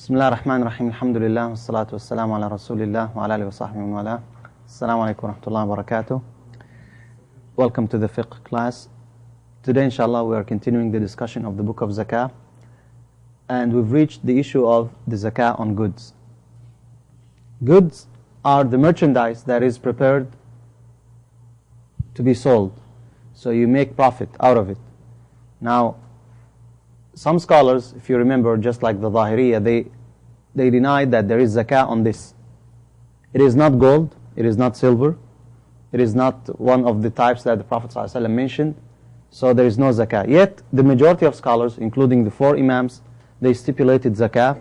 بسم الله الرحمن الرحيم الحمد لله والصلاة والسلام على رسول الله وعلى آله وصحبه ومن والاه. السلام عليكم ورحمة الله وبركاته. Welcome to the Fiqh class. Today inshallah we are continuing the discussion of the book of Zakah, and we've reached the issue of the Zakah on goods. Goods are the merchandise that is prepared to be sold, so you make profit out of it. Now some scholars, if you remember, just like the Zahiriyya, they denied that there is zakah on this. It is not gold, it is not silver, it is not one of the types that the Prophet ﷺ mentioned, so there is no zakah. Yet the majority of scholars, including the four Imams, they stipulated zakah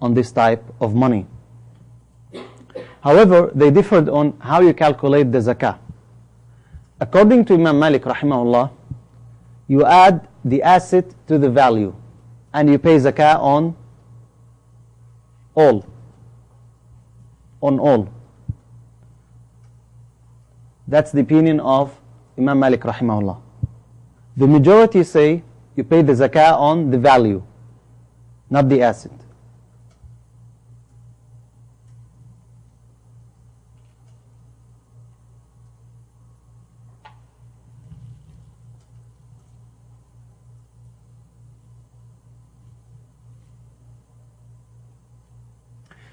on this type of money. However, they differed on how you calculate the zakah. According to Imam Malik rahimahullah, you add the asset to the value, and you pay zakah on all. On all. That's the opinion of Imam Malik rahimahullah. The majority say you pay the zakah on the value, not the asset.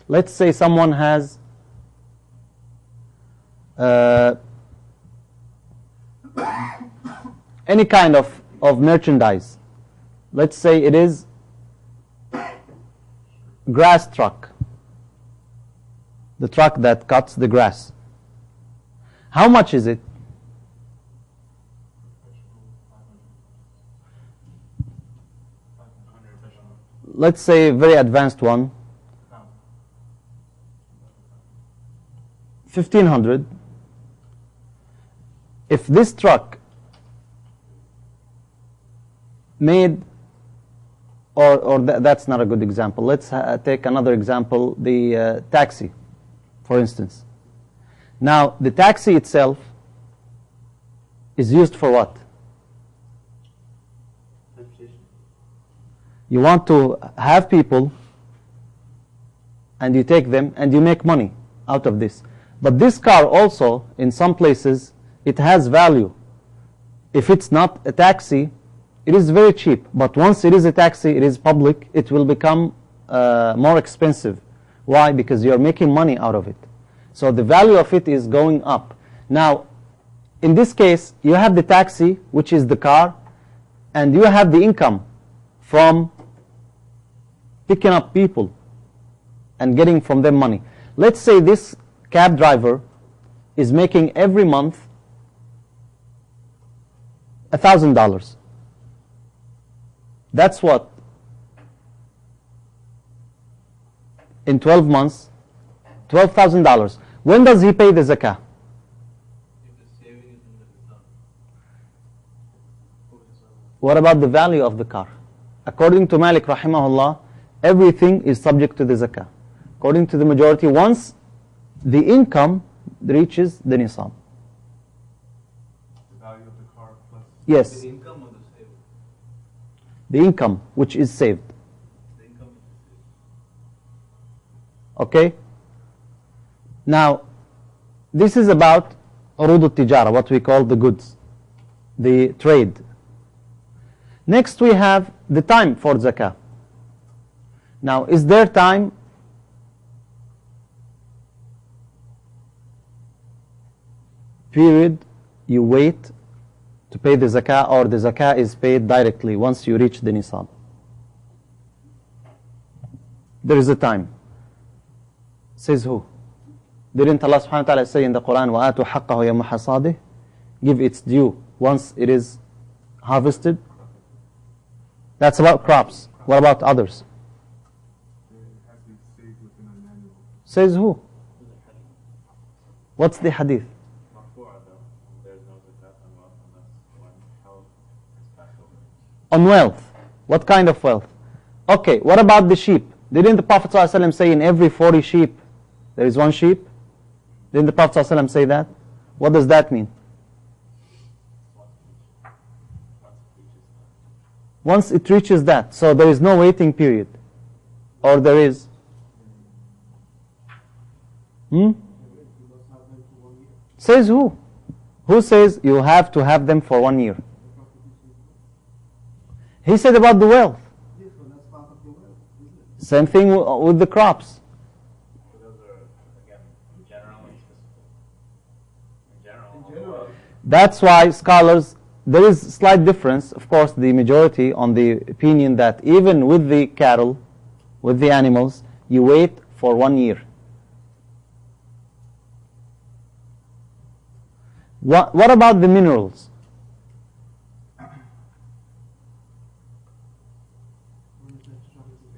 Let's say someone has any kind of merchandise. Let's say it is grass truck, the truck that cuts the grass. How much is it? Let's say a very advanced one. 1500. If this truck made, that's not a good example. Let's take another example, the taxi, for instance. Now, the taxi itself is used for what? You want to have people, and you take them, and you make money out of this. But this car also, in some places, it has value. If it's not a taxi, it is very cheap. But once it is a taxi, it is public, it will become more expensive. Why? Because you're making money out of it. So the value of it is going up. Now, in this case, you have the taxi, which is the car, and you have the income from picking up people and getting from them money. Let's say this cab driver is making every month $1,000. That's what? In 12 months, $12,000. When does he pay the zakah? What about the value of the car? According to Malik rahimahullah, everything is subject to the zakah. According to the majority, once the income reaches the nisab. The value of the car plus yes. The income or the saved? The income which is saved. The income which is saved. Okay? Now, this is about urud al-tijara, what we call the goods, the trade. Next we have the time for zakah. Now, is there time? Period you wait to pay the zakah, or the zakah is paid directly once you reach the nisab? There is a time. Says who? Didn't Allah subhanahu wa ta'ala say in the Quran, وَآتُوا حَقَّهُ يَوْمَ حَصَادِهِ, give its due once it is harvested? That's about crops. What about others? Says who? What's the hadith? On wealth. What kind of wealth? Okay, what about the sheep? Didn't the Prophet ﷺ say in every 40 sheep there is one sheep? Didn't the Prophet ﷺ say that? What does that mean? Once it reaches that, so there is no waiting period. Or there is? Hmm? Says who? Who says you have to have them for 1 year? He said about the wealth. Same thing with the crops. So those are, again, general and specific. In general. That's why scholars, there is slight difference, of course, the majority on the opinion that even with the cattle, with the animals, you wait for 1 year. What about the minerals?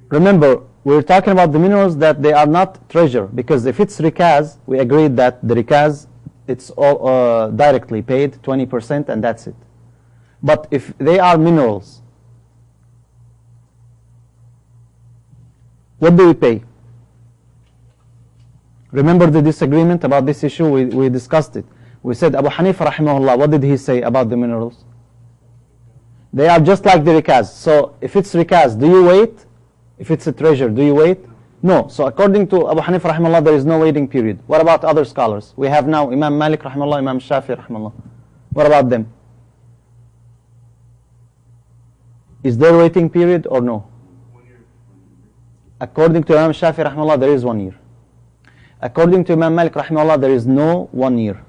Remember, we're talking about the minerals that they are not treasure, because if it's rikaz, we agreed that the rikaz, it's all directly paid 20% and that's it. But if they are minerals, what do we pay? Remember the disagreement about this issue? We discussed it. We said Abu Hanifa rahimahullah, what did he say about the minerals? They are just like the rikaz. So if it's rikaz, do you wait? If it's a treasure, do you wait? No. So according to Abu Hanifa rahimahullah, there is no waiting period. What about other scholars? We have now Imam Malik rahimahullah, Imam Shafi rahimahullah. What about them? Is there waiting period or no? 1 year. According to Imam Shafi rahimahullah, there is 1 year. According to Imam Malik rahimahullah, there is no 1 year.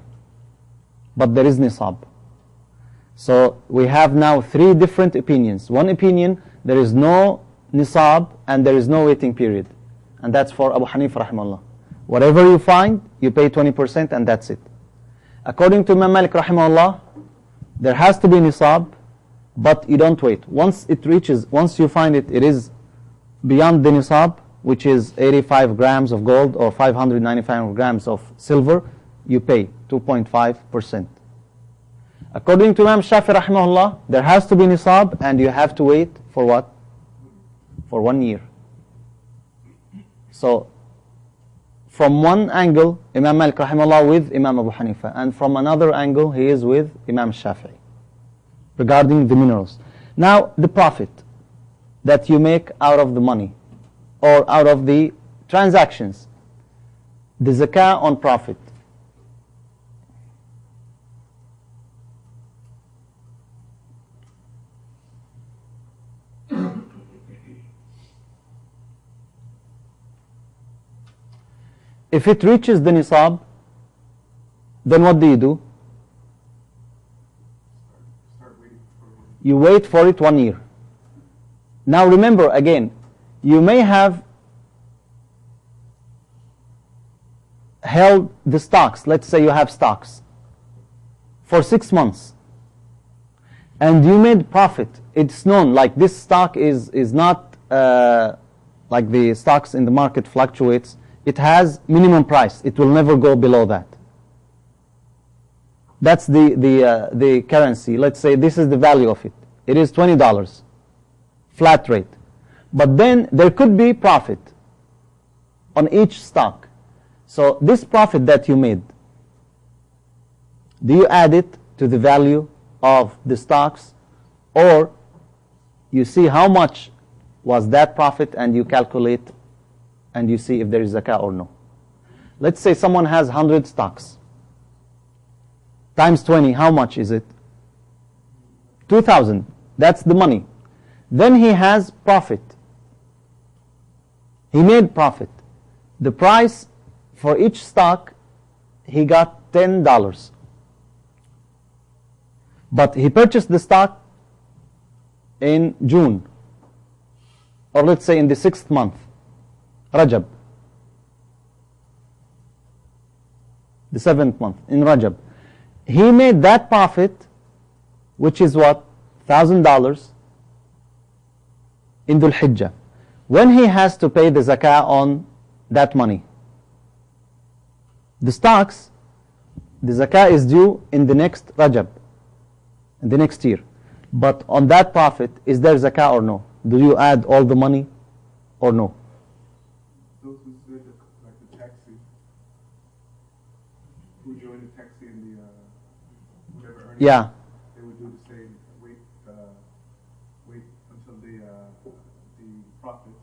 But there is nisab. So we have now 3 different opinions. One opinion, there is no nisab and there is no waiting period. And that's for Abu Hanifa rahimahullah. Whatever you find, you pay 20% and that's it. According to Imam Malik rahimahullah, there has to be nisab, but you don't wait. Once you find it, it is beyond the nisab, which is 85 grams of gold or 595 grams of silver, you pay 2.5%. According to Imam Shafi rahimahullah, there has to be nisab and you have to wait for what? For 1 year. So, from one angle, Imam Malik rahimahullah with Imam Abu Hanifa, and from another angle, he is with Imam Shafi'i regarding the minerals. Now, the profit that you make out of the money or out of the transactions, the zakah on profit. If it reaches the nisab, then what do? Start waiting for 1 year. You wait for it 1 year. Now remember again, you may have held the stocks, let's say you have stocks, for 6 months, and you made profit. It's known, like this stock is not like the stocks in the market fluctuates. It has minimum price. It will never go below that. That's the currency. Let's say this is the value of it. It is $20, flat rate. But then there could be profit on each stock. So this profit that you made, do you add it to the value of the stocks, or you see how much was that profit and you calculate and you see if there is zakah or no? Let's say someone has 100 stocks. Times 20, how much is it? 2,000. That's the money. Then he has profit. He made profit. The price for each stock, he got $10. But he purchased the stock in June, or let's say in the 6th month, Rajab, the 7th month, in Rajab. He made that profit, which is what? $1,000 in Dhul Hijjah. When he has to pay the zakah on that money, the stocks, the zakah is due in the next Rajab, in the next year. But on that profit, is there zakah or no? Do you add all the money or no? Those who said like the taxi, who joined the taxi in the whatever earnings, Yeah. they would do the same. Wait until the profit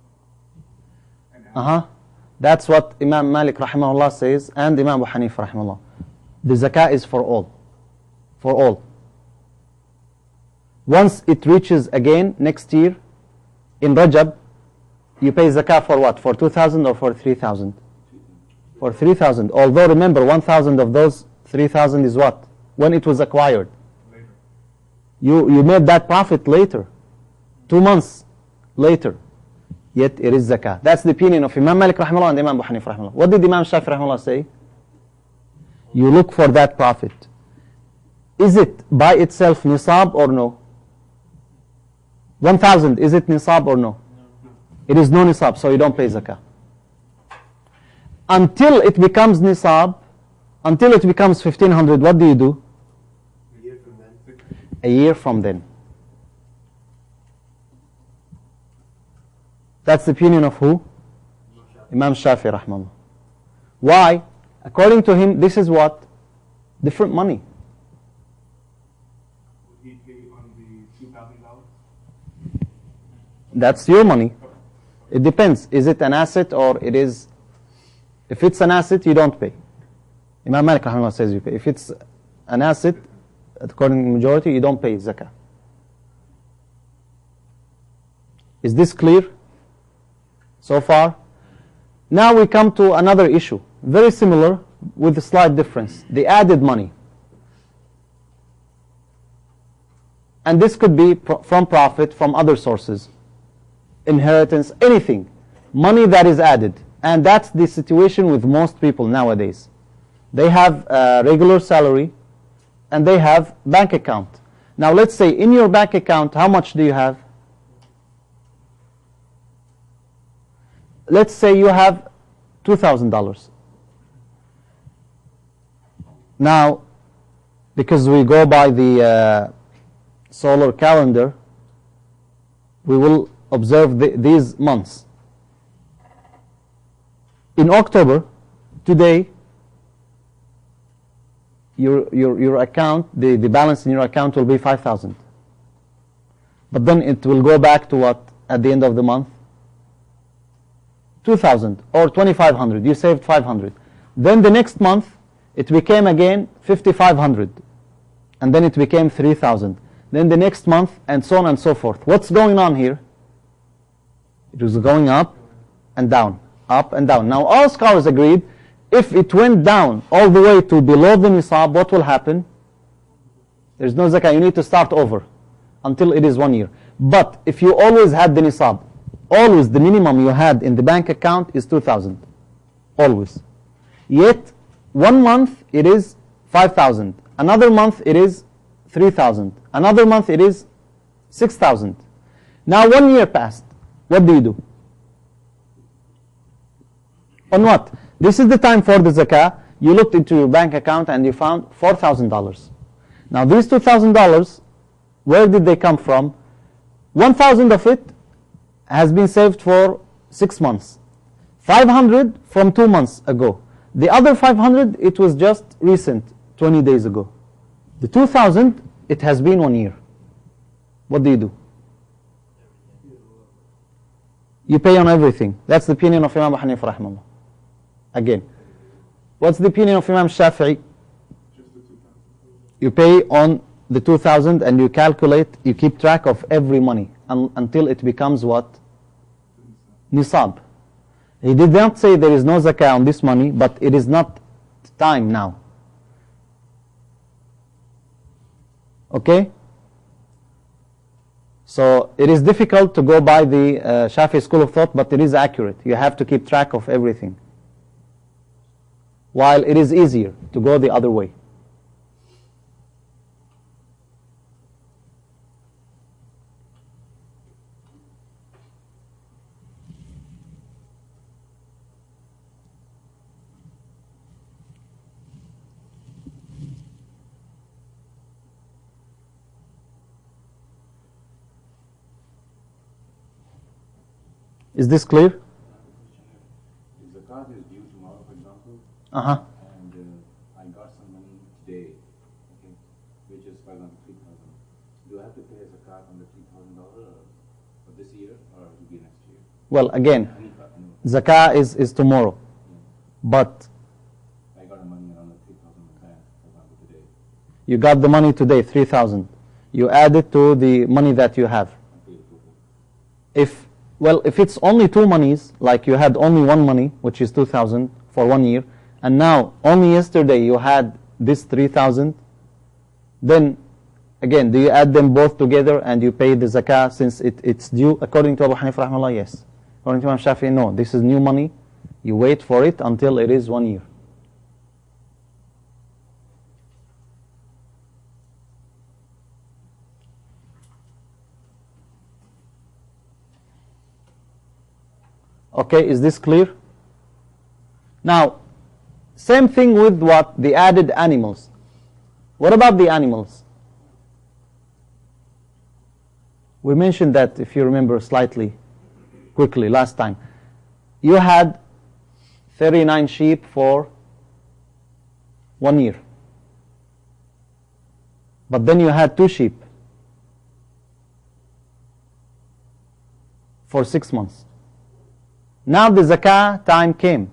and add. That's what Imam Malik rahimahullah says and Imam Abu Hanifa rahimahullah. The zakah is for all. For all. Once it reaches again next year in Rajab, you pay zakah for what? For 2,000 or for 3,000? For 3,000. Although remember, 1,000 of those 3,000 is what? When it was acquired. Later. You made that profit later. 2 months later. Yet it is zakah. That's the opinion of Imam Malik rahimahullah and Imam Abu Hanifa rahimahullah. What did Imam Shafi rahimahullah say? You look for that profit. Is it by itself nisab or no? 1,000, is it nisab or no? It is no nisab, so you don't pay zakah. Until it becomes nisab, until it becomes 1,500, what do you do? A year from then. A year from then. That's the opinion of who? Imam Shafi rahimahullah. Why? According to him, this is what? Different money. Would he pay on the $2,000? That's your money. It depends. Is it an asset or it is... If it's an asset, you don't pay. Imam Malik rahimahullah says you pay. If it's an asset, according to the majority, you don't pay zakah. Is this clear so far? Now we come to another issue. Very similar with a slight difference. The added money. And this could be from profit, from other sources. Inheritance, anything. Money that is added. And that's the situation with most people nowadays. They have a regular salary and they have bank account. Now let's say in your bank account, how much do you have? Let's say you have $2,000. Now, because we go by the solar calendar, we will observe these months. In October, today, your account, the balance in your account will be 5,000. But then it will go back to what at the end of the month? 2,000 or 2,500. You saved 500. Then the next month, it became again 5,500. And then it became 3,000. Then the next month, and so on and so forth. What's going on here? It was going up and down. Up and down. Now all scholars agreed, if it went down all the way to below the nisab, what will happen? There's no zakah. You need to start over until it is 1 year. But if you always had the nisab, always the minimum you had in the bank account is 2,000. Always. Yet 1 month it is 5,000. Another month it is 3,000. Another month it is 6,000. Now 1 year passed. What do you do? On what? This is the time for the zakah. You looked into your bank account and you found $4,000. Now these $2,000, where did they come from? 1,000 of it has been saved for 6 months. 500 from 2 months ago. The other 500, it was just recent, 20 days ago. The 2,000, it has been 1 year. What do you do? You pay on everything. That's the opinion of Imam Abu Hanifa rahimahullah. Again, what's the opinion of Imam Shafi'i? Just the 2,000. You pay on the 2,000 and you calculate, you keep track of every money until it becomes what? Nisab. He did not say there is no zakah on this money, but it is not time now. Okay? So it is difficult to go by the Shafi school of thought, but it is accurate. You have to keep track of everything. While it is easier to go the other way. Is this clear? If the card is due tomorrow, for example, Uh-huh. and I got some money today, okay, which is for example 3,000. Do I have to pay a zakat on the $3,000 for this year, or it will be next year? Well, again, I know. zakah is tomorrow. But I got the money around like 3,000 in the bank, for example, today. you got the money today, 3,000. You add it to the money that you have. I paid total. If it's only two monies, like you had only one money, which is 2,000 for 1 year, and now only yesterday you had this 3,000, then again, do you add them both together and you pay the zakah since it's due? According to Abu Hanifa rahimahullah, yes. According to Imam Shafi'i, no. This is new money. You wait for it until it is 1 year. Okay, is this clear? Now, same thing with what? The added animals. What about the animals? We mentioned that, if you remember slightly, quickly, last time. You had 39 sheep for 1 year. But then you had 2 sheep for 6 months. Now the zakah time came.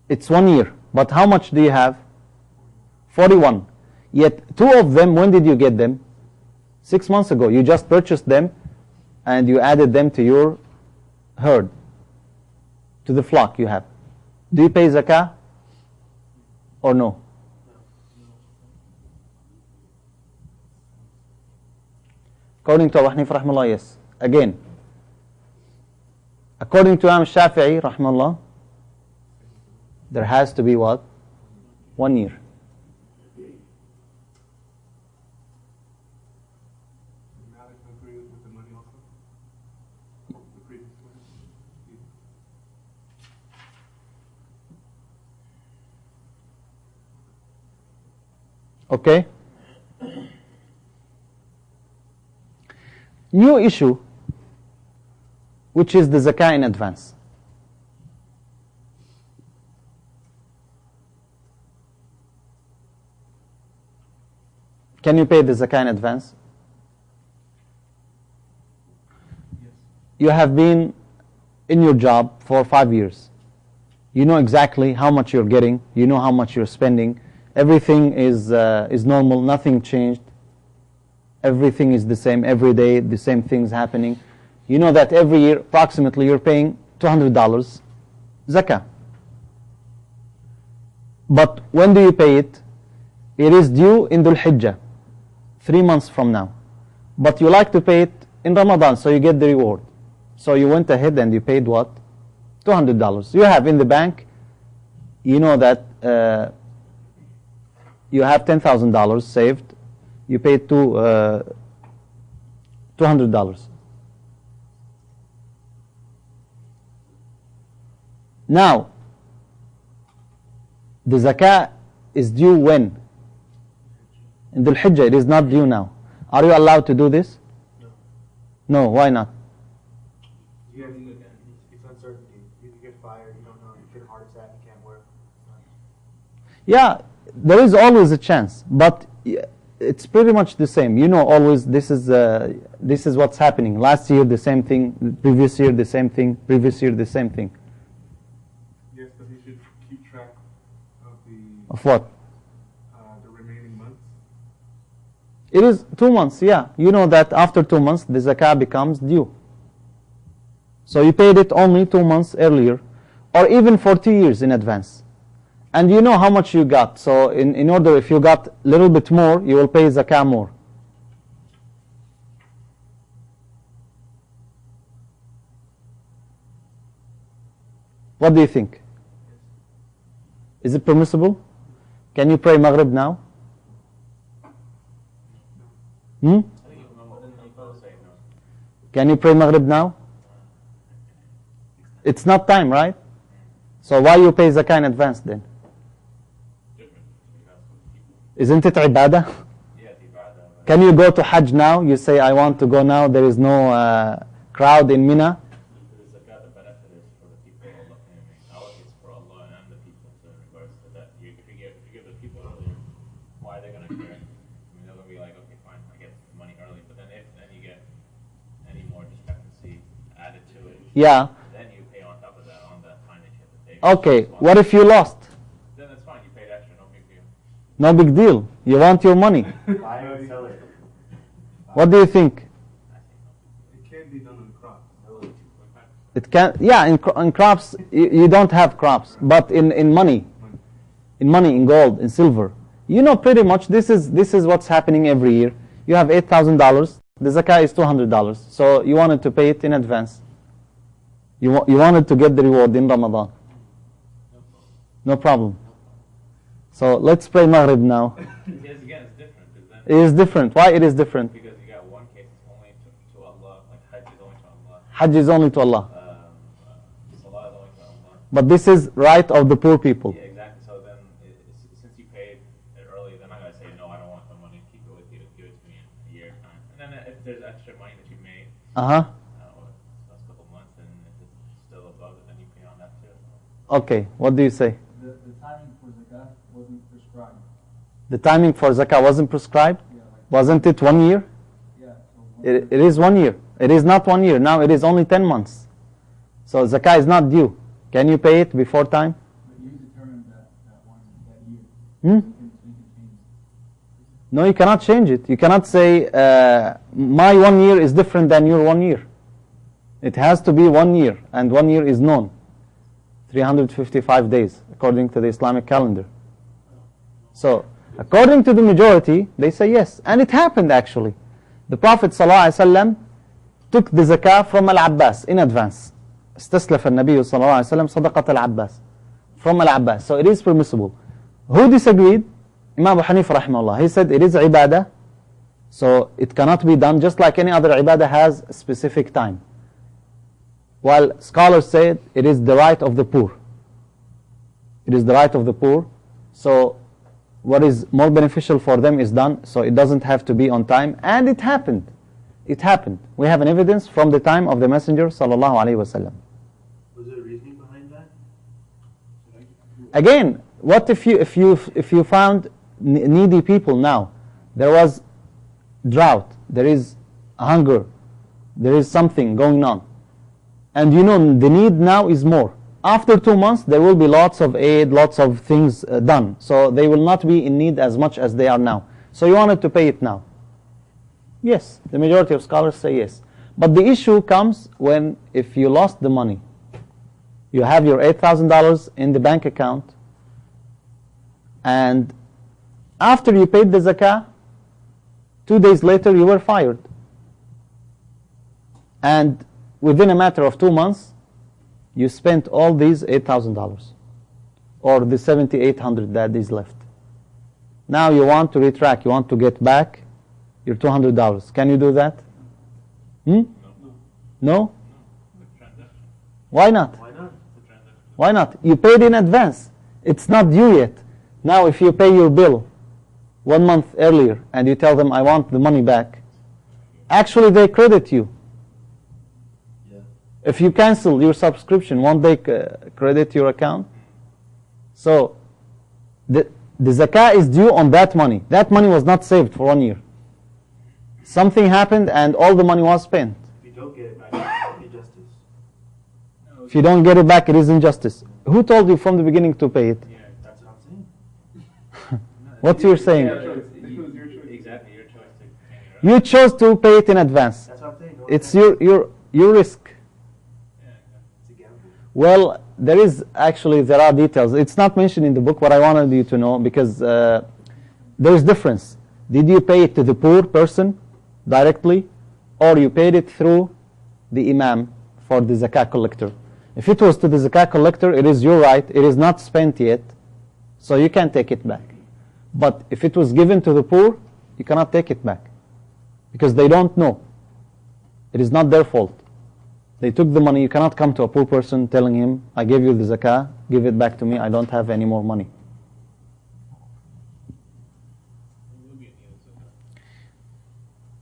It's 1 year. But how much do you have? 41. Yet 2 of them, when did you get them? 6 months ago. You just purchased them and you added them to your herd, to the flock you have. Do you pay zakah or no? According to Abu Hanifa rahimahullah, yes. Again, according to Imam Shafi'i rahimahullah, there has to be what? 1 year. Malik agree with the money also? The previous one? Okay. New issue, which is the zakah in advance. Can you pay the zakah in advance? Yes. You have been in your job for 5 years. You know exactly how much you're getting. You know how much you're spending. Everything is normal. Nothing changed. Everything is the same every day. The same things happening. You know that every year, approximately, you're paying $200 zakah. But when do you pay it? It is due in Dhul Hijjah, 3 months from now. But you like to pay it in Ramadan, so you get the reward. So you went ahead and you paid what? $200. You have in the bank, you know that you have $10,000 saved. You paid $200. Now, the zakah is due when? In Dhul Hijjah. It is not due now. Are you allowed to do this? No. No, why not? Yeah, it's uncertainty. You can get fired, you don't know, you get a heart attack, you can't work. Yeah, there is always a chance, but it's pretty much the same. You know, always this is what's happening. Last year the same thing, previous year the same thing, previous year the same thing. Yes, but you should keep track of Of what? the remaining months. It is 2 months, yeah. You know that after 2 months the zakah becomes due. So you paid it only 2 months earlier, or even for 2 years in advance. And you know how much you got. So in order, if you got a little bit more, you will pay zakah more. What do you think? Is it permissible? Can you pray Maghrib now? Hmm? Can you pray Maghrib now? It's not time, right? So why you pay zakah in advance then? Isn't it ibadah? Can you go to Hajj now? You say, I want to go now. There is no crowd in Mina. The zakat, the benefit is for the people of Allah. Allah is for Allah and the people. So in regards to that, if you give the people earlier, why are they going to care? I mean, they're going to be like, okay, fine, I get money early. But then if you get any more discrepancy added to it. Yeah. Then you pay on top of that on that time that you have to pay. Okay. What if you lost? Then that's fine. You paid extra. No big deal. No big deal. You want your money. Buyer and seller. What do you think? It can be done on crops. It can. Yeah. In crops, you don't have crops, but in money, in gold, in silver. You know pretty much this is what's happening every year. You have $8,000. The zakah is $200. So you wanted to pay it in advance. You wanted to get the reward in Ramadan. No problem. So let's pray Maghrib now. Yes, again, it's different. Then It is different. Why it is different? because you got one case only to Allah, like Hajj is only to Allah, Hajj is only to Allah. Salah is only to Allah. But this is right of the poor people. Yeah, exactly. So then, since you paid it early, they're not going to say, no, I don't want the money, keep it with you, give it to me in a year's time. And then if there's extra money that you made, Uh-huh. last couple of months, and if it's still above it, then you pay on that too. Okay. What do you say? The timing for zakat wasn't prescribed. The timing for zakah wasn't prescribed? Yeah, like, Wasn't it 1 year? yeah. So It is 1 year. It is not 1 year. Now it is only 10 months. So zakah is not due. Can you pay it before time? but you determined that year. Hmm? You can change it. No, you cannot change it. You cannot say, my 1 year is different than your 1 year. It has to be 1 year, and 1 year is known. 355 days, according to the Islamic calendar. So, according to the majority, they say yes. And it happened actually. The Prophet ﷺ took the zakah from Al-Abbas in advance. استسلف النبي صلى الله عليه وسلم صدقة العباس from Al-Abbas. So it is permissible. Who disagreed? Imam Abu Hanifa rahimahullah. He said it is ibadah, so it cannot be done just like any other ibadah has a specific time. While scholars said it is the right of the poor. It is the right of the poor. So what is more beneficial for them is done, so it doesn't have to be on time. And it happened. It happened. We have an evidence from the time of the Messenger sallallahu alaihi wasallam. Was there a reasoning behind that? Again, what if you found needy people now? There was drought, there is hunger, there is something going on, and you know the need now is more. After 2 months, there will be lots of aid, lots of things done, so they will not be in need as much as they are now. So you wanted to pay it now. Yes, the majority of scholars say yes. But the issue comes when if you lost the money. You have your $8,000 in the bank account, and after you paid the zakah, 2 days later you were fired. And within a matter of 2 months, you spent all these $8,000 or the $7,800 that is left. Now you want to retract, you want to get back your $200. Can you do that? No? Why not? Why not? Why not? You paid in advance. It's not due yet. Now if you pay your bill 1 month earlier and you tell them I want the money back, actually they credit you. Yeah. If you cancel your subscription, won't they credit your account? So the zakah is due on that money. That money was not saved for 1 year. Something happened and all the money was spent. If you don't get it back, it's injustice. If you don't get it back, it is injustice. Who told you from the beginning to pay it? Yeah, That's what I'm saying. What you're saying? Exactly, your choice to hang it up. You chose to pay it in advance. That's what I'm saying. No, It's your risk. Yeah, It's a gamble. Well, there are details. It's not mentioned in the book, but I wanted you to know because there is difference. Did you pay it to the poor person directly, or you paid it through the imam for the zakah collector? If it was to the zakah collector, it is your right. It is not spent yet, so you can take it back. But if it was given to the poor, you cannot take it back because they don't know. It is not their fault. They took the money. You cannot come to a poor person telling him, I gave you the zakah, give it back to me, I don't have any more money.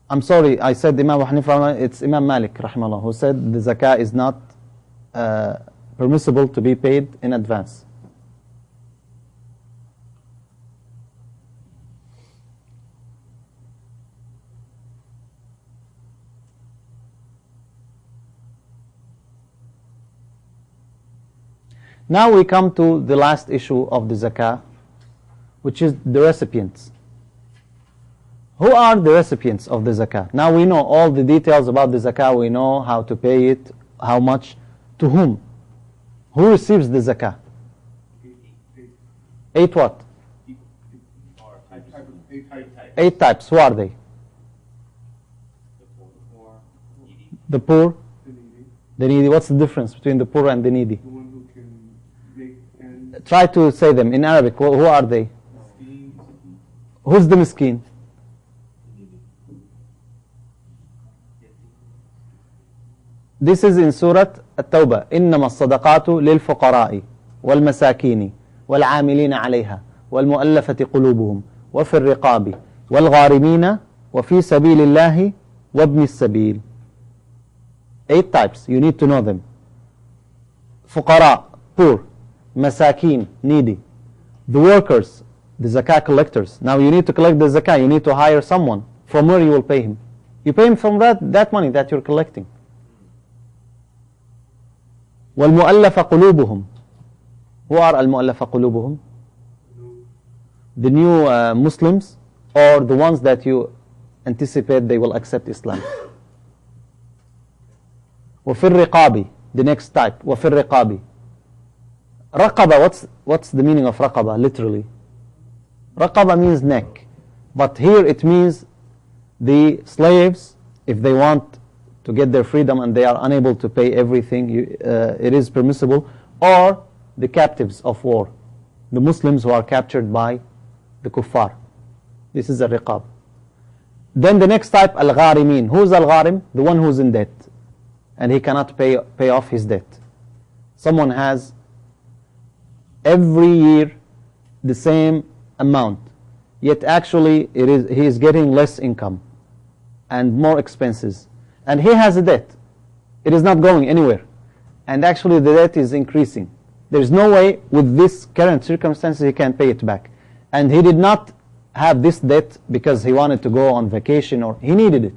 I'm sorry, I said Imam Abu Hanifa, it's Imam Malik rahimahullah, who said the zakah is not permissible to be paid in advance. Now we come to the last issue of the zakah, which is the recipients. Who are the recipients of the zakah? Now we know all the details about the zakah. We know how to pay it, how much, to whom. Who receives the zakah? Eight what? Eight types. Who are they? The poor, the needy. What's the difference between the poor and the needy? The one who can make ends. Try to say them in Arabic. Who are they? Who's the miskin? This is in Surah At-Tawbah. إنما الصدقات للفقراء والمساكين والعاملين عليها والمؤلفة قلوبهم وفي الرقاب والغارمين وفي سبيل الله وابن السبيل. 8 types. You need to know them. فقراء, poor. Masakin, needy. The workers, the zakah collectors. Now you need to collect the zakah. You need to hire someone. From where you will pay him? You pay him from that money that you're collecting. وَالْمُؤَلَّفَ قُلُوبُهُمْ. Who are الْمُؤَلَّفَ قُلُوبُهُمْ? The new Muslims, or the ones that you anticipate they will accept Islam. وَفِي الرِّقَابِ. The next type. وَفِي الرِّقَابِ. Raqaba, what's the meaning of raqaba literally? Raqaba means neck. But here it means the slaves, if they want to get their freedom and they are unable to pay everything, it is permissible. Or the captives of war, the Muslims who are captured by the kuffar. This is a riqab. Then the next type, al-gharimin. Who's al-gharim? The one who's in debt and he cannot pay off his debt. Someone has every year the same amount, yet actually he is getting less income and more expenses, and he has a debt. It is not going anywhere, and actually the debt is increasing. There is no way with this current circumstances he can pay it back, and he did not have this debt because he wanted to go on vacation or he needed it.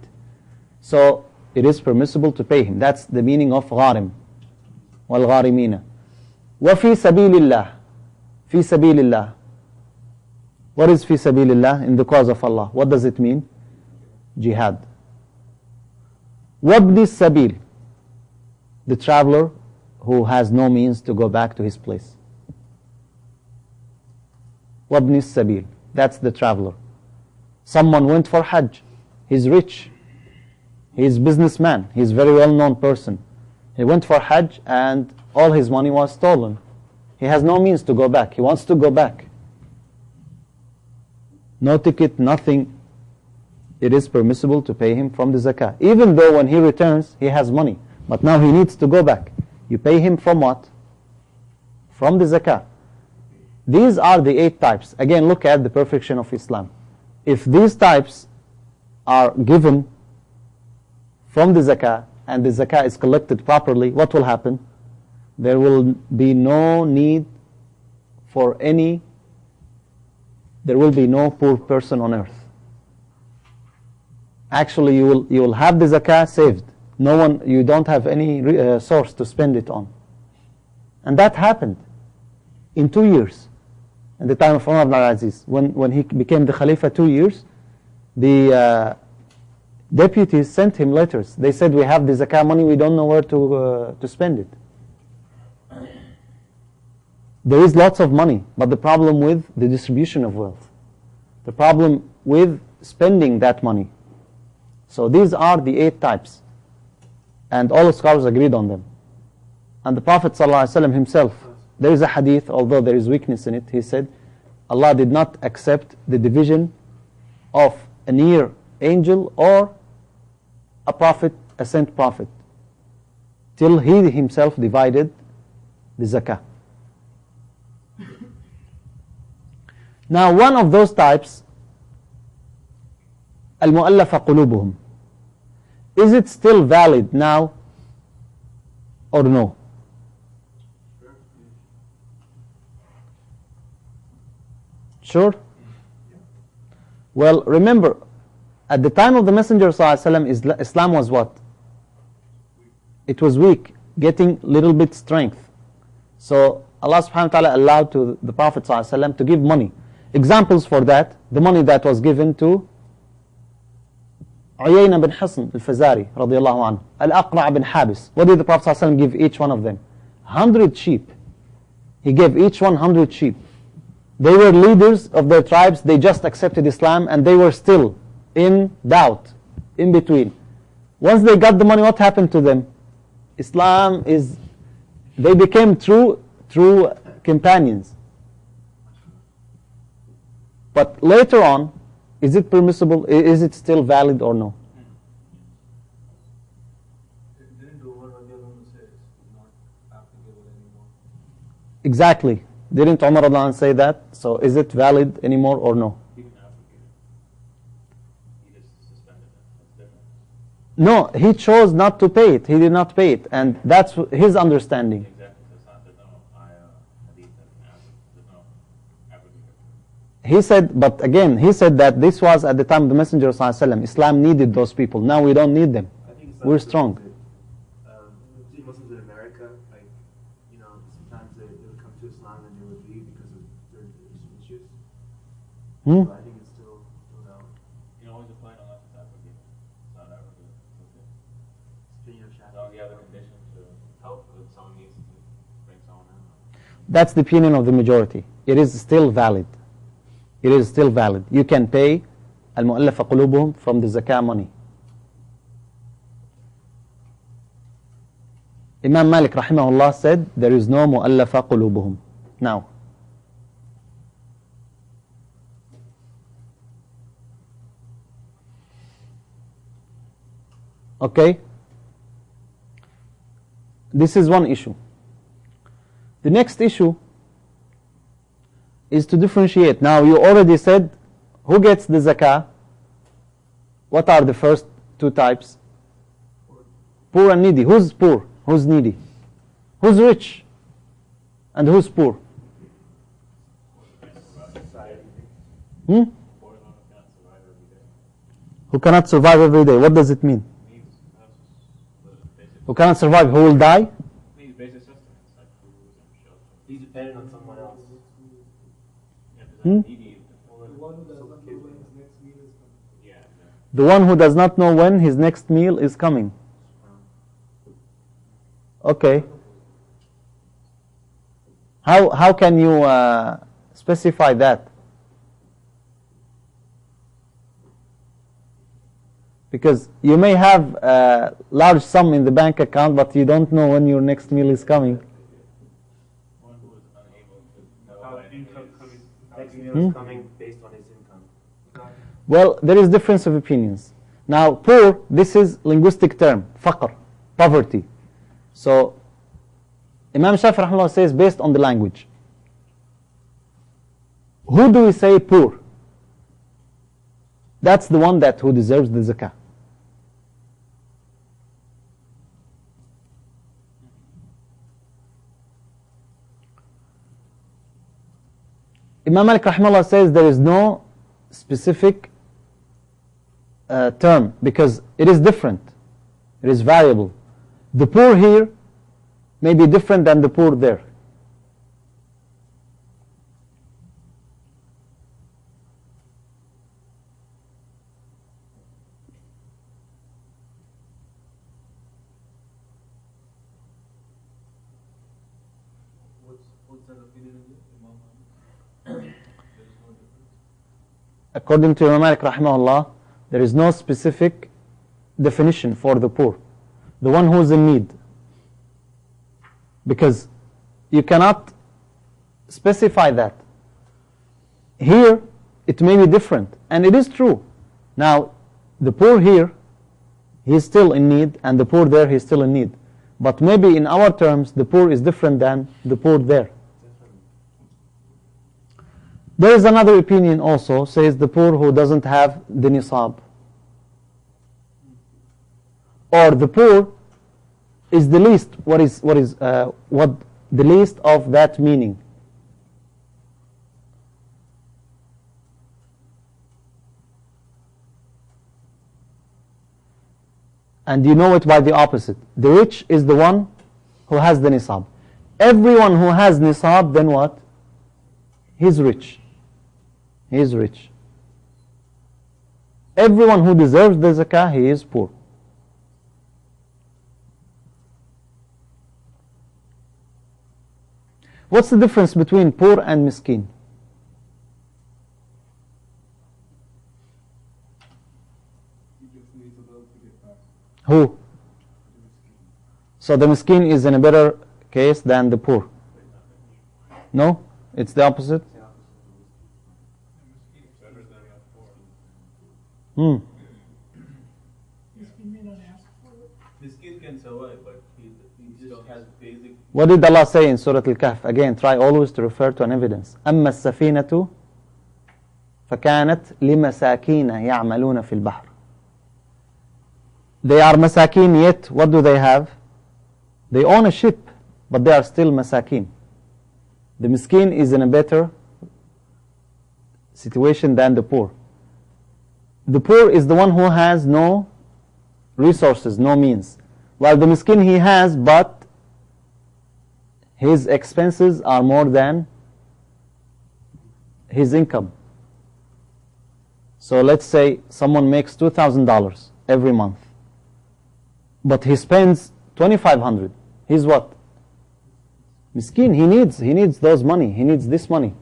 So it is permissible to pay him. That's the meaning of gharim. وَالْغَارِمِينَ وَفِي سَبِيلِ اللَّهِ. في سبيل الله. What is في سبيل الله? In the cause of Allah. What does it mean? Jihad. وَابْنِ السَّبِيلِ. The traveler who has no means to go back to his place. وَابْنِ السَّبِيلِ. That's the traveler. Someone went for Hajj. He's rich. He's a businessman. He's a very well-known person. He went for Hajj and all his money was stolen. He has no means to go back. He wants to go back. No ticket, nothing. It is permissible to pay him from the zakah. Even though when he returns, he has money. But now he needs to go back. You pay him from what? From the zakah. These are the 8 types. Again, look at the perfection of Islam. If these types are given from the zakah, and the zakah is collected properly, what will happen? There will be no need for there will be no poor person on earth. Actually, you will have the zakah saved. You don't have any source to spend it on. And that happened in 2 years. In the time of Umar ibn al-Aziz, when he became the Khalifa 2 years, the deputies sent him letters. They said, we have the zakah money, we don't know where to spend it. There is lots of money, but the problem with the distribution of wealth, the problem with spending that money. So these are the 8 types, and all the scholars agreed on them. And the Prophet ﷺ himself, there is a hadith, although there is weakness in it, he said, Allah did not accept the division of a near angel or a prophet, a sent prophet, till he himself divided the zakah. Now one of those types, al-mu'allafa qulubuhum, is it still valid now or no? Sure? Well, remember, at the time of the Messenger ﷺ, Islam was what? It was weak, getting little bit strength. So Allah subhanahu wa ta'ala allowed to the Prophet ﷺ to give money. Examples for that, the money that was given to Uyayna bin Hisn al-Fazari radiyallahu anhu, Al-Aqra' bin Habis. What did the Prophet ﷺ give each one of them? 100 sheep. He gave each 100 sheep. They were leaders of their tribes, they just accepted Islam and they were still in doubt, in between. Once they got the money, what happened to them? They became true companions. But later on, is it permissible, is it still valid or no? Didn't Umar radiallahu anhu say it's not applicable anymore? Exactly. Didn't Umar radiallahu anh say that? So is it valid anymore or no? He didn't abrogate it. He just suspended it. That's different. No, he chose not to pay it. He did not pay it. And that's his understanding. Exactly. There's no hadith there's no abrogate. He said, but again, he said that this was at the time of the Messenger of ﷺ. Islam needed those people. Now we don't need them. I think We're strong. See Muslims in America, like, you know, sometimes they would come to Islam and they would leave because of their issues. Hmm? So I think it's still valid. You know, always apply unless it's abrogate. It's not abrogate. It's okay. Opinion of As long as Shafi'i. you have the condition to help if someone needs to bring someone in. That's the opinion of the majority. It is still valid. It is still valid. You can pay al-mu'allafa qulubuhum from the zakah money. Imam Malik rahimahullah said there is no mu'allafa qulubuhum. Now, okay, this is one issue. The next issue is to differentiate. Now you already said who gets the zakah. What are the first two types? Poor and needy. Who's poor? Who's needy? Who's rich? And who's poor? Hmm? Who cannot survive every day. What does it mean? Who cannot survive? Who will die? Needs basic sustenance, like food and shelter. He's dependent on someone else. Yeah, because Hmm? needy. Yeah. The one who does not know when his next meal is coming. Okay. How can you specify that? Because you may have a large sum in the bank account, but you don't know when your next meal is coming. One who is unable to know Without when income his coming, next meal Hmm? is coming based on his income. Well, there is difference of opinions. Now, poor, this is linguistic term, faqr, poverty. So, Imam Shafi rahimahullah says based on the language. Who do we say poor? That's the one that who deserves the zakah. Imam Malik rahimahullah says there is no specific term because it is different. It is variable. The poor here may be different than the poor there. What's that opinion again? Imam Malik? There is no difference. According to Imam Malik rahimahullah, there is no specific definition for the poor, the one who is in need, because you cannot specify that. Here it may be different, and it is true. Now the poor here, he is still in need, and the poor there, he is still in need, but maybe in our terms the poor is different than the poor there. There is another opinion also, says the poor who doesn't have the nisab, or the poor is the least. What the least of that meaning? And you know it by the opposite. The rich is the one who has the nisab. Everyone who has nisab, then what? He's rich. He's rich. Everyone who deserves the zakah, he is poor. What's the difference between poor and miskin? Who? So the miskin is in a better case than the poor. No? It's the opposite? Miskin can survive, but he just has basic. What did Allah say in Surah Al-Kahf? Again, try always to refer to an evidence. أما السفينة فكانت لمساكين يعملون في البحر. They are masakin, yet what do they have? They own a ship, but they are still masakin. The miskin is in a better situation than the poor. The poor is the one who has no resources, no means. While the miskin, he has, but his expenses are more than his income. So let's say someone makes $2,000 every month, but he spends $2,500. He's what? Miskin. He needs those money. He needs this money.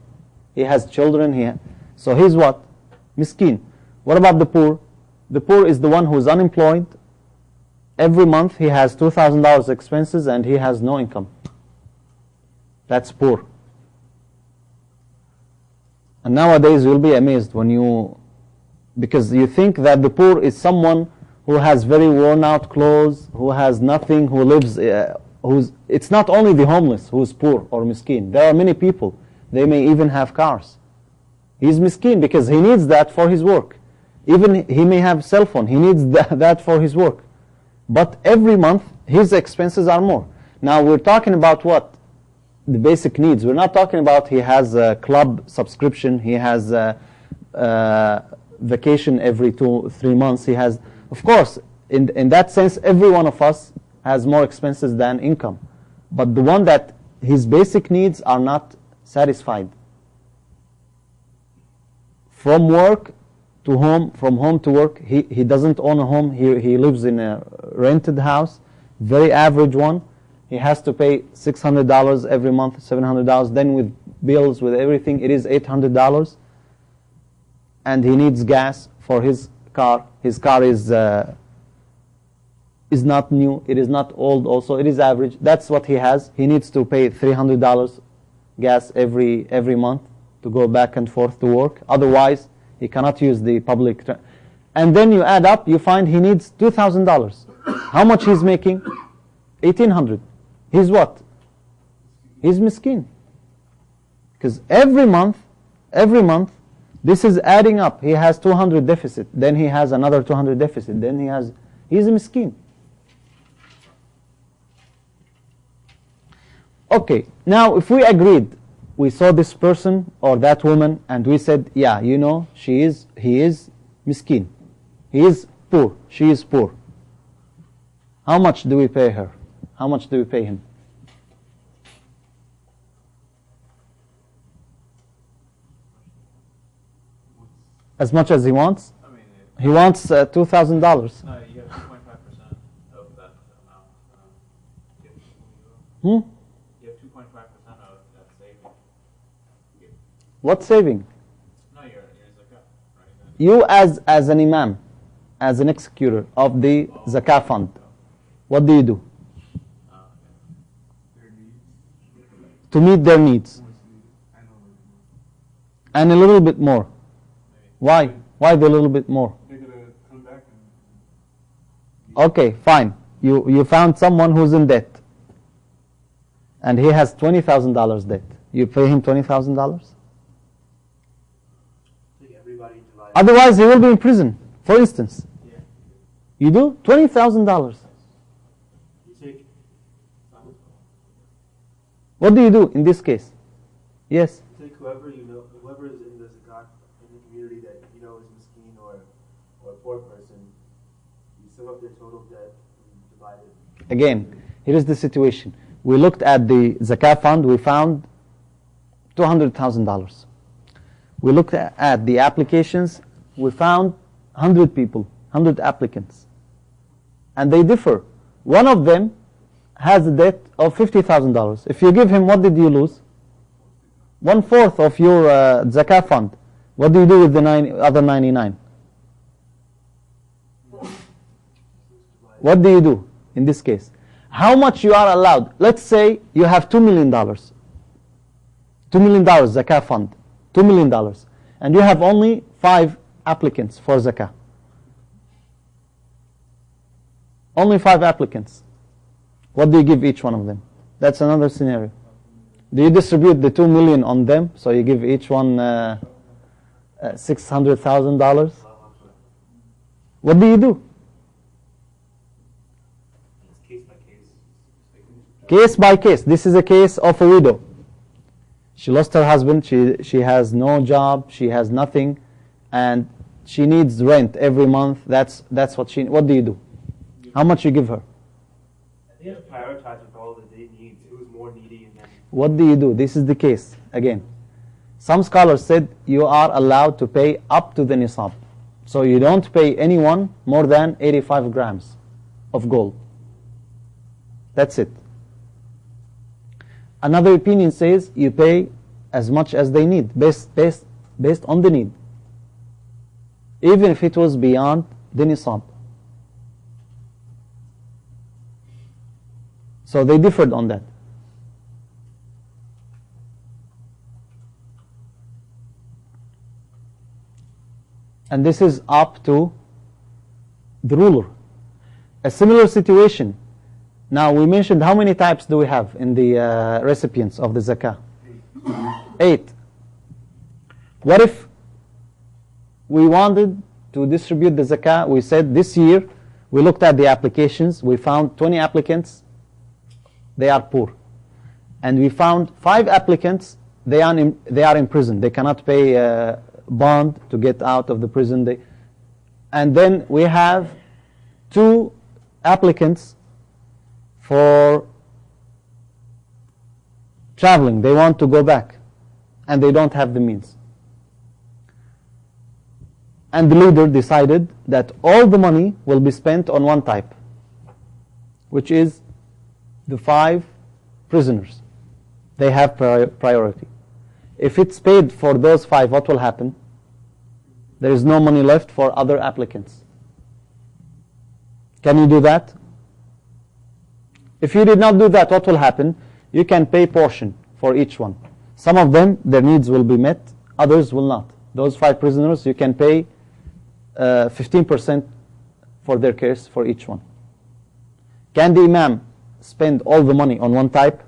He has children. So he's what? Miskin. What about the poor? The poor is the one who is unemployed. Every month he has $2,000 expenses and he has no income. That's poor. And nowadays you'll be amazed because you think that the poor is someone who has very worn out clothes, who has nothing, who lives, it's not only the homeless who's poor or miskin. There are many people. They may even have cars. He's miskin because he needs that for his work. Even he may have cell phone. He needs that for his work. But every month his expenses are more. Now we're talking about what? The basic needs. We're not talking about he has a club subscription. He has a vacation every 2-3 months. He has, of course, in that sense, every one of us has more expenses than income. But the one that his basic needs are not satisfied. From work to home, from home to work, he doesn't own a home. He lives in a rented house, very average one. He has to pay $600 every month, $700. Then with bills, with everything, it is $800. And he needs gas for his car. His car is not new. It is not old also. It is average. That's what he has. He needs to pay $300 gas every month to go back and forth to work. Otherwise, he cannot use the public. And then you add up, you find he needs $2,000. How much he's making? $1,800. He's what? He's miskin. Because every month, this is adding up. He has 200 deficit. Then he has another 200 deficit. Then he's a miskin. Okay, now if we agreed, we saw this person or that woman and we said, yeah, he is miskin. He is poor. She is poor. How much do we pay her? How much do we pay him? As much as he wants? He wants $2,000. No, you have 2.5% of that amount. You have 2.5% of that saving. What saving? No, your zakah, right? You as an imam, as an executor of the zakah fund, what do you do? To meet their needs. And a little bit more. Why? Why the little bit more? They're going to come back and... Okay, fine. You found someone who's in debt. And he has $20,000 debt. You pay him $20,000? Otherwise he will be in prison, for instance. Yeah. You do? $20,000. What do you do in this case? Yes? Take whoever is in the zakat in the community that is miskin or a poor person, you sum up their total debt and divide it. Again, here is the situation. We looked at the zakah fund, we found $200,000. We looked at the applications, we found 100 people, 100 applicants. And they differ. One of them has a debt of $50,000. If you give him, what did you lose? 1/4 of your zakah fund. What do you do with the other 99? What do you do in this case? How much you are allowed? Let's say you have $2 million. $2 million zakah fund. $2 million. And you have only 5 applicants for zakah. Only 5 applicants. What do you give each one of them? That's another scenario. Do you distribute the 2 million on them? So you give each one $600,000? What do you do? It's case by case. Case by case. This is a case of a widow. She lost her husband, she has no job, she has nothing, and she needs rent every month. That's what what do you do? How much you give her? I think it's prioritized with all that they need. It was more needy and then... What do you do? This is the case. Again, some scholars said you are allowed to pay up to the nisab. So you don't pay anyone more than 85 grams of gold. That's it. Another opinion says you pay as much as they need, based on the need, even if it was beyond the nisab. So they differed on that. And this is up to the ruler. A similar situation. Now we mentioned how many types do we have in the recipients of the zakah? 8. What if we wanted to distribute the zakah? We said this year we looked at the applications, we found 20 applicants, they are poor. And we found 5 applicants, they are in prison, they cannot pay bond to get out of the prison. And then we have 2 applicants for traveling. They want to go back and they don't have the means. And the leader decided that all the money will be spent on one type, which is the 5 prisoners. They have priority. If it's paid for those 5, what will happen? There is no money left for other applicants. Can you do that? If you did not do that, what will happen? You can pay portion for each one. Some of them, their needs will be met, others will not. Those 5 prisoners, you can pay 15% for their case for each one. Can the imam spend all the money on one type,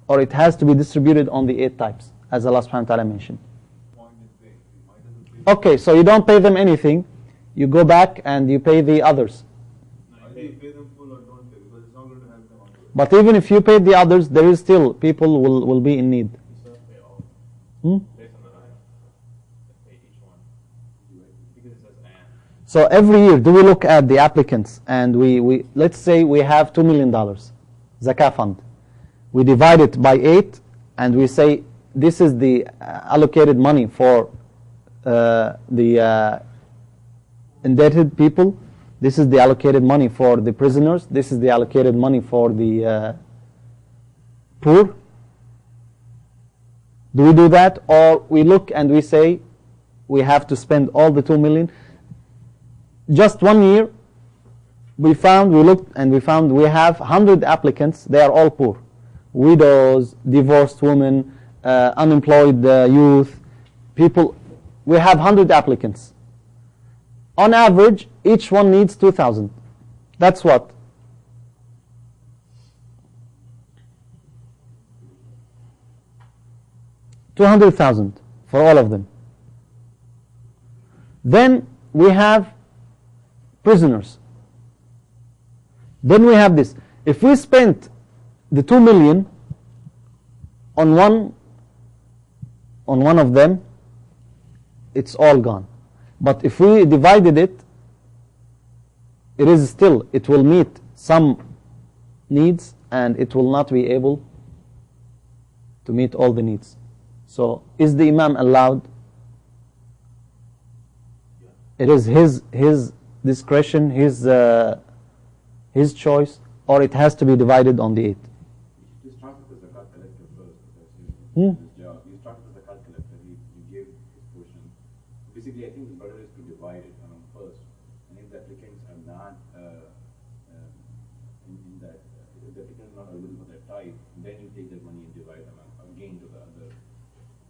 or it has to be distributed on the 8 types, as Allah subhanahu wa ta'ala mentioned? Okay, so you don't pay them anything, you go back and you pay the others. Either you pay them full or don't pay, because it's not going to help them afterwards. But even if you pay the others, there is still people will be in need. So every year, do we look at the applicants and we let's say we have $2 million zakah fund. We divide it by 8 and we say this is the allocated money for the indebted people. This is the allocated money for the prisoners. This is the allocated money for the poor. Do we do that? Or we look and we say we have to spend all the 2 million? Just one year, we looked and we found we have 100 applicants. They are all poor. Widows, divorced women, unemployed youth, people. We have 100 applicants. On average, each one needs 2,000. That's what? $200,000 for all of them. Then we have prisoners. Then we have this. If we spent the 2 million on one of them, it's all gone. But if we divided it, it will meet some needs and it will not be able to meet all the needs. So is the imam allowed? It is his discretion, his choice, or it has to be divided on the 8. You start with the zakat collector first because Hmm? his job. You start with the zakat collector. You give his portion. Basically, I think the better is to divide it among first. And if the applicants are not in that, if the applicant is not eligible for that type, then you take that money and divide among again to the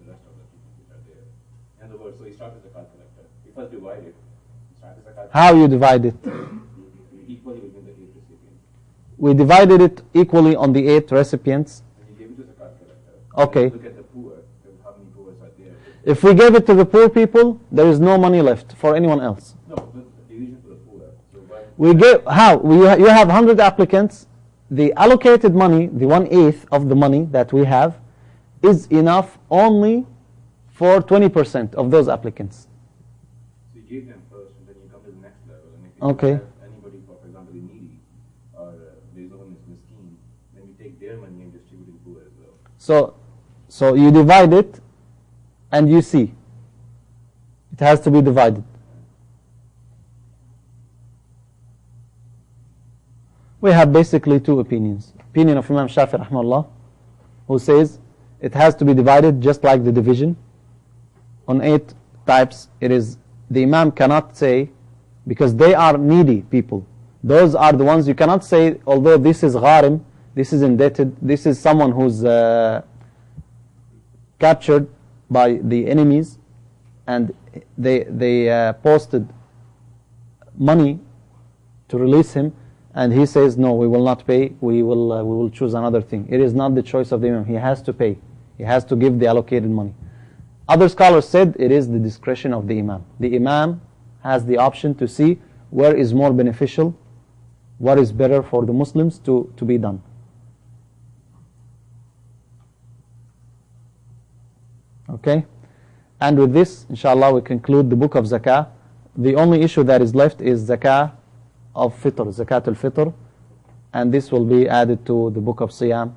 rest of the people which are there. In other words, so you start with the zakat collector. You first divide it. You start with zakat. How you divide it? Equally between the 8 recipients. We divided it equally on the 8 recipients. And you give it to the zakat collector. Okay. Look at the poor. How many poor are there? If we gave it to the poor people, there is no money left for anyone else. No, but the division for the poor. So why? We give, how? You have 100 applicants. The allocated money, the 1/8 of the money that we have, is enough only for 20% of those applicants. So you give them first, and then you come to the next level. And if you Okay. have anybody, for example, needy, or there is no one is miskin, then you take their money and distribute it poor as well. So you divide it, and you see. It has to be divided. We have basically 2 opinions. Opinion of Imam Shafi rahimahullah, who says it has to be divided just like the division. On 8 types, it is the Imam cannot say, because they are needy people. Those are the ones you cannot say, although this is gharim, this is indebted, this is someone who's captured by the enemies, and they posted money to release him, and he says, no, we will not pay, we will choose another thing. It is not the choice of the Imam. He has to pay. He has to give the allocated money. Other scholars said it is the discretion of the Imam. The Imam has the option to see where is more beneficial, what is better for the Muslims to be done. Okay? And with this, inshallah, we conclude the book of Zakah. The only issue that is left is Zakah of Fitr, Zakat al-Fitr, and this will be added to the book of Siyam.